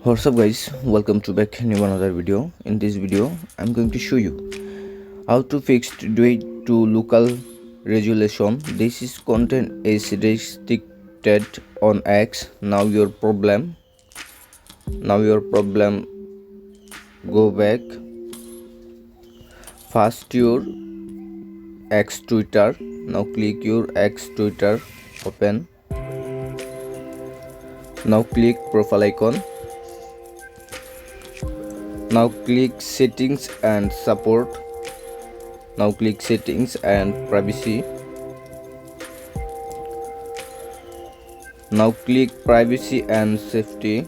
What's up guys, welcome to back new another video. In this video I'm going to show you how to fix due to local resolution. This is content is restricted on X. Now your problem go back first your X Twitter. Now click your X Twitter, open. Now click profile icon. Now click settings and support. Now click settings and privacy. Now click privacy and safety.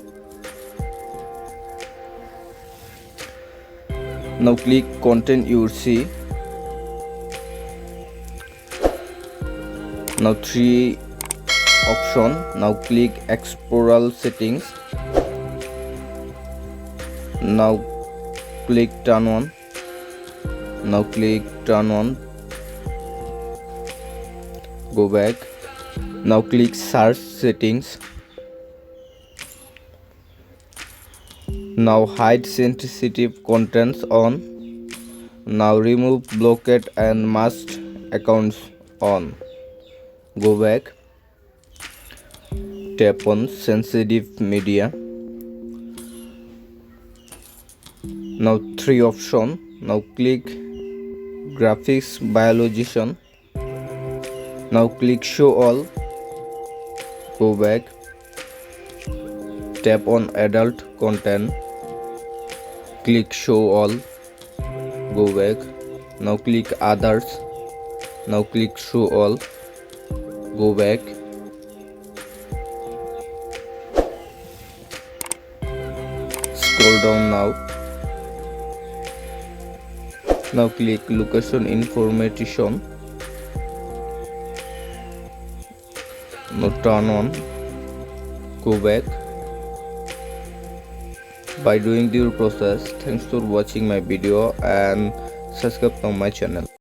Now click content you see. Now three option. Now click explore settings. Now click turn on. Now click turn on. Go back. Now click search settings. Now hide sensitive contents on. Now remove blocked and masked accounts on. Go back. Tap on sensitive media. Now three option. Now click graphics biologician. Now click show all. Go back. Tap on adult content. Click show all. Go back. Now click others. Now click show all. Go back. Scroll down now. Now click location information. Now turn on. Go back. By doing the process, thanks for watching my video and subscribe to my channel.